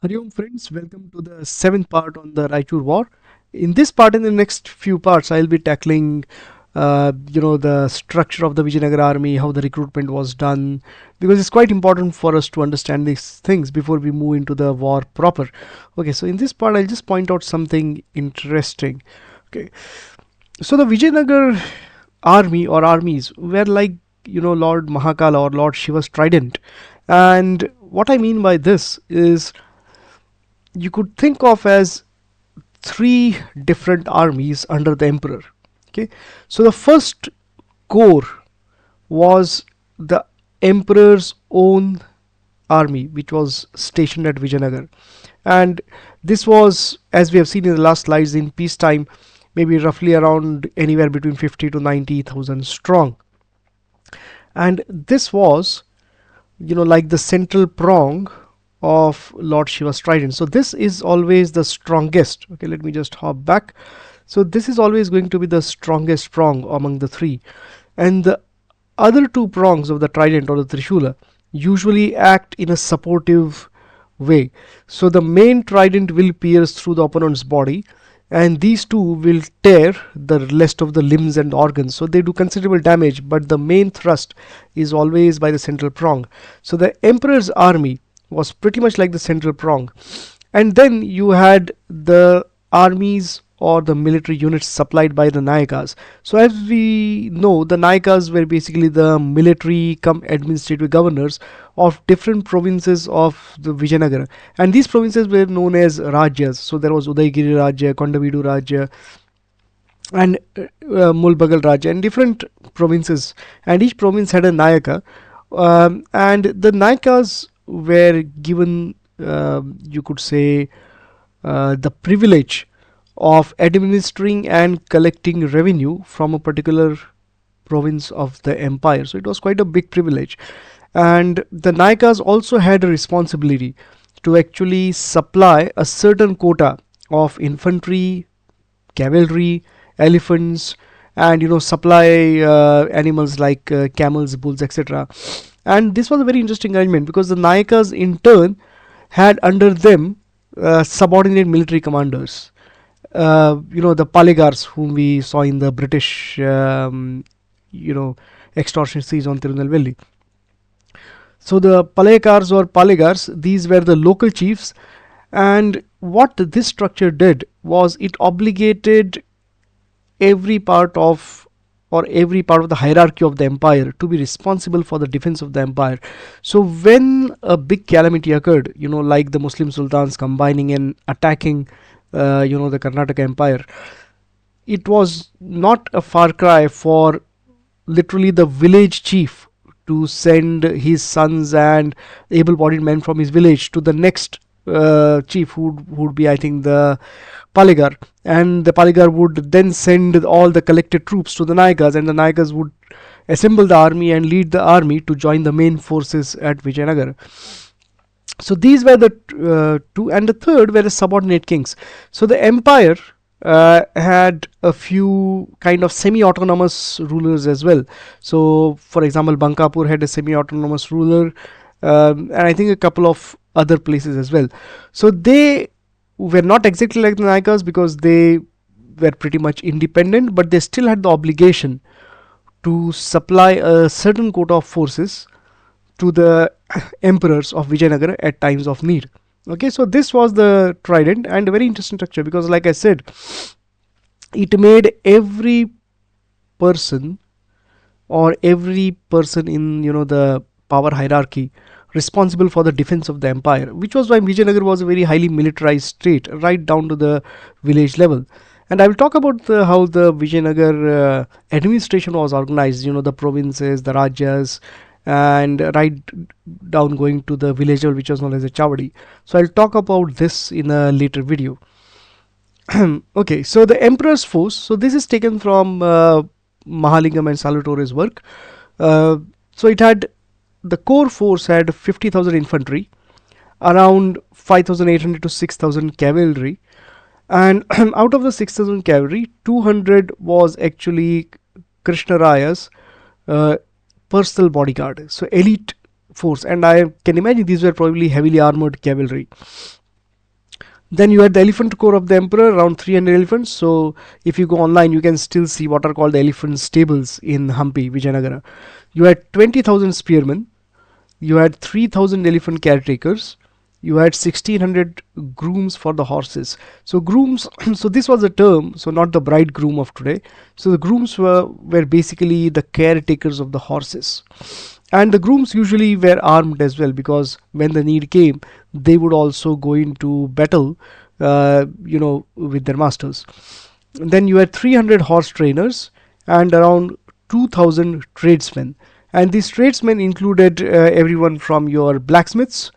Hari Om friends, welcome to the seventh part on the Raichur War. In this part, in the next few parts, I'll be tackling, the structure of the Vijayanagara army, how the recruitment was done, because it's quite important for us to understand these things before we move into the war proper. Okay, so in this part, I'll just point out something interesting. Okay, so the Vijayanagar army or armies were like, Lord Mahakala or Lord Shiva's trident. And what I mean by this is you could think of as three different armies under the emperor. Okay, so the first core was the emperor's own army, which was stationed at Vijayanagar, and this was, as we have seen in the last slides, in peacetime, maybe roughly around anywhere between 50 to 90,000 strong, and this was, like the central prong of Lord Shiva's trident. So this is always the strongest. Okay, let me just hop back. So this is always going to be the strongest prong among the three, and the other two prongs of the trident or the trishula usually act in a supportive way. So the main trident will pierce through the opponent's body, and these two will tear the rest of the limbs and organs, so they do considerable damage, but the main thrust is always by the central prong. So the emperor's army was pretty much like the central prong, and then you had the armies or the military units supplied by the nayakas. So as we know, the nayakas were basically the military come administrative governors of different provinces of the Vijayanagara, and these provinces were known as Rajyas. So there was Udaygiri Rajya, Kondavidu Rajya, and Mulbagal Rajya, and different provinces, and each province had a Nayaka, and the Nayakas were given, you could say, the privilege of administering and collecting revenue from a particular province of the empire. So it was quite a big privilege, and the Nayakas also had a responsibility to actually supply a certain quota of infantry, cavalry, elephants, and supply animals like camels, bulls, etc. And this was a very interesting arrangement because the Nayakas in turn had under them subordinate military commanders. The Paligars, whom we saw in the British, extortion siege on Tirunelveli. So the Palayakars or Paligars, these were the local chiefs, and what this structure did was it obligated every part of the hierarchy of the empire to be responsible for the defense of the empire. So when a big calamity occurred, like the Muslim sultans combining and attacking the Karnataka Empire, it was not a far cry for literally the village chief to send his sons and able-bodied men from his village to the next chief, who would be, I think, the Paligar, and the Paligar would then send all the collected troops to the Nayakas, and the Nayakas would assemble the army and lead the army to join the main forces at Vijayanagara. So these were the two, and the third were the subordinate kings. So the empire had a few kind of semi-autonomous rulers as well. So for example, Bankapur had a semi-autonomous ruler, and I think a couple of other places as well. So they were not exactly like the Nayakas because they were pretty much independent, but they still had the obligation to supply a certain quota of forces to the emperors of Vijayanagara at times of need. Okay, so this was the trident, and a very interesting structure because, like I said, it made every person in the power hierarchy responsible for the defense of the empire, which was why Vijayanagara was a very highly militarized state, right down to the village level. And I will talk about how the Vijayanagar administration was organized, the provinces, the Rajyas, and right down going to the village level, which was known as a Chavadi. So I'll talk about this in a later video. Okay, so the emperor's force. So this is taken from Mahalingam and Salvatore's work. So it had, the core force had 50,000 infantry, around 5,800 to 6,000 cavalry, and out of the 6,000 cavalry, 200 was actually Krishnadevaraya's personal bodyguard, so elite force, and I can imagine these were probably heavily armored cavalry. Then you had the elephant corps of the emperor, around 300 elephants. So if you go online, you can still see what are called the elephant stables in Hampi, Vijayanagara. You had 20,000 spearmen. You had 3,000 elephant caretakers. You had 1,600 grooms for the horses. So grooms, so this was a term, so not the bridegroom of today. So the grooms were basically the caretakers of the horses. And the grooms usually were armed as well, because when the need came, they would also go into battle, with their masters. Then you had 300 horse trainers and around 2,000 tradesmen. And these tradesmen included everyone from your blacksmiths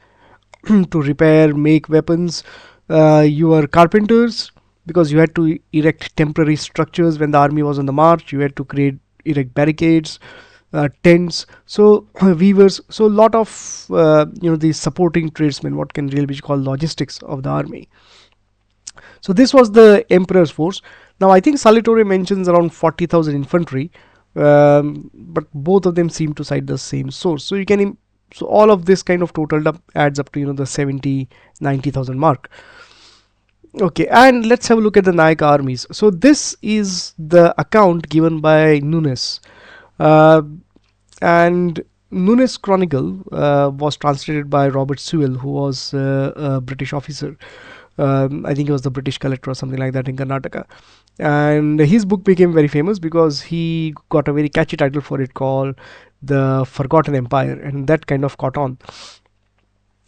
to repair, make weapons, your carpenters, because you had to erect temporary structures when the army was on the march. You had to erect barricades, tents. So weavers. So a lot of these supporting tradesmen, what can really be called logistics of the army. So this was the emperor's force. Now I think Salitore mentions around 40,000 infantry, but both of them seem to cite the same source. So you can so all of this kind of totaled up adds up to the 70-90,000 mark. Okay, and let's have a look at the Nayaka armies. So this is the account given by Nunes, and Nunes Chronicle was translated by Robert Sewell, who was a British officer. I think he was the British collector or something like that in Karnataka. And his book became very famous because he got a very catchy title for it called The Forgotten Empire, and that kind of caught on.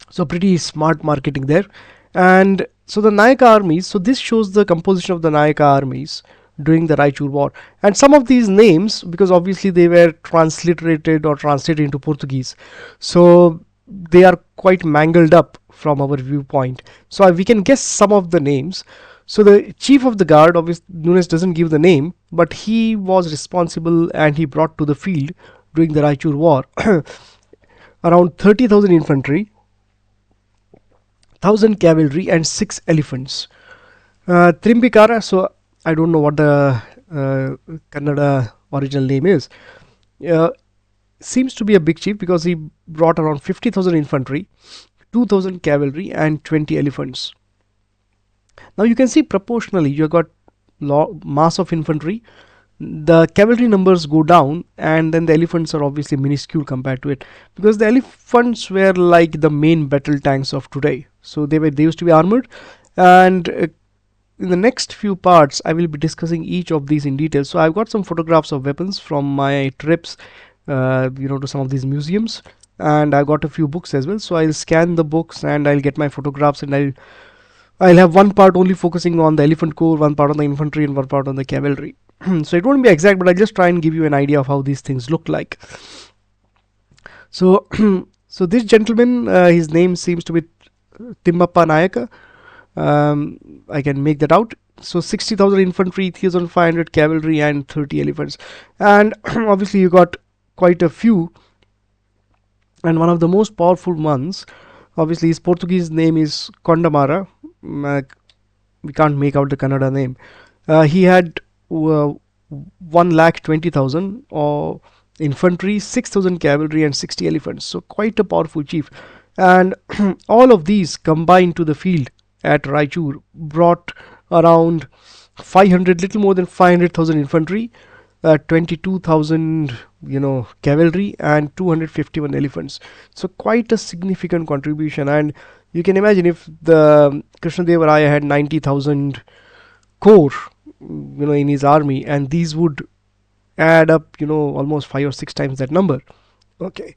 So pretty smart marketing there. And so the Nayaka armies, so this shows the composition of the Nayaka armies during the Raichur War. And some of these names, because obviously they were transliterated or translated into Portuguese, so they are quite mangled up from our viewpoint. So we can guess some of the names. So the chief of the guard, obviously Nunes doesn't give the name, but he was responsible and he brought to the field during the Raichur War around 30,000 infantry, 1,000 cavalry and 6 elephants. Trimbikara, so I don't know what the Kannada original name is, seems to be a big chief because he brought around 50,000 infantry, 2,000 cavalry and 20 elephants. Now you can see proportionally you have got mass of infantry, the cavalry numbers go down, and then the elephants are obviously minuscule compared to it, because the elephants were like the main battle tanks of today. So they used to be armored. And in the next few parts I will be discussing each of these in detail. So I've got some photographs of weapons from my trips to some of these museums, and I got a few books as well. So I'll scan the books and I'll get my photographs, and I'll have one part only focusing on the elephant corps, one part on the infantry, and one part on the cavalry. So it won't be exact, but I'll just try and give you an idea of how these things look like. So so this gentleman, his name seems to be Timmappa Nayaka. I can make that out. So 60,000 infantry, 3,500 cavalry and 30 elephants. And obviously you got quite a few, and one of the most powerful ones, obviously his Portuguese name is Condamara. We can't make out the Kannada name. He had 1,20,000 infantry, 6,000 cavalry and 60 elephants. So quite a powerful chief. And all of these combined to the field at Raichur brought around 500, little more than 500,000 infantry, 22,000 cavalry and 251 elephants. So quite a significant contribution. And you can imagine if the Krishnadevaraya had 90,000 corps in his army, and these would add up almost 5 or 6 times that number. Okay.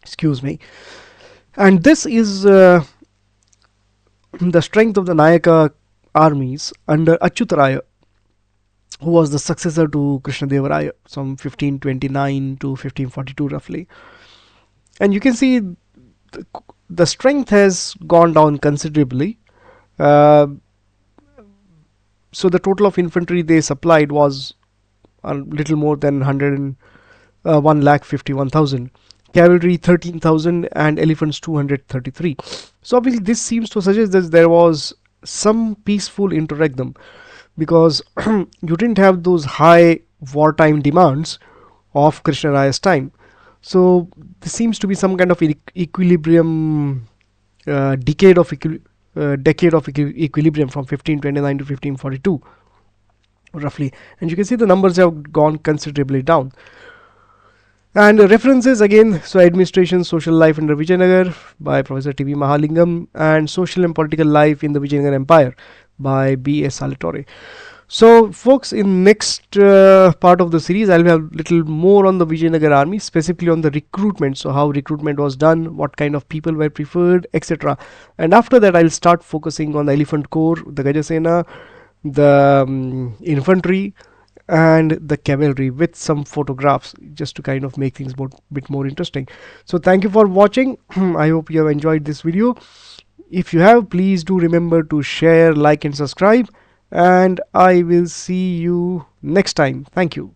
Excuse me. And this is the strength of the Nayaka armies under Achyutaraya, who was the successor to Krishnadevaraya from 1529 to 1542 roughly. And you can see the strength has gone down considerably. So the total of infantry they supplied was a little more than 1,51,000. Cavalry 13,000 and elephants 233. So obviously this seems to suggest that there was some peaceful interregnum, because you didn't have those high wartime demands of Krishnaraya's time. So this seems to be some kind of equilibrium, decade of equilibrium from 1529 to 1542 roughly, and you can see the numbers have gone considerably down. And references again, so Administration, Social Life under Vijayanagar by Professor T.V. Mahalingam, and Social and Political Life in the Vijayanagara Empire by B.S. Salvatore. So folks, in next part of the series, I'll have little more on the Vijayanagara army, specifically on the recruitment. So how recruitment was done, what kind of people were preferred, etc. And after that, I'll start focusing on the Elephant Corps, the Gajasena, the infantry, and the cavalry with some photographs, just to kind of make things bit more interesting. So thank you for watching. I hope you have enjoyed this video. If you have, please do remember to share, like and subscribe, and I will see you next time. Thank you.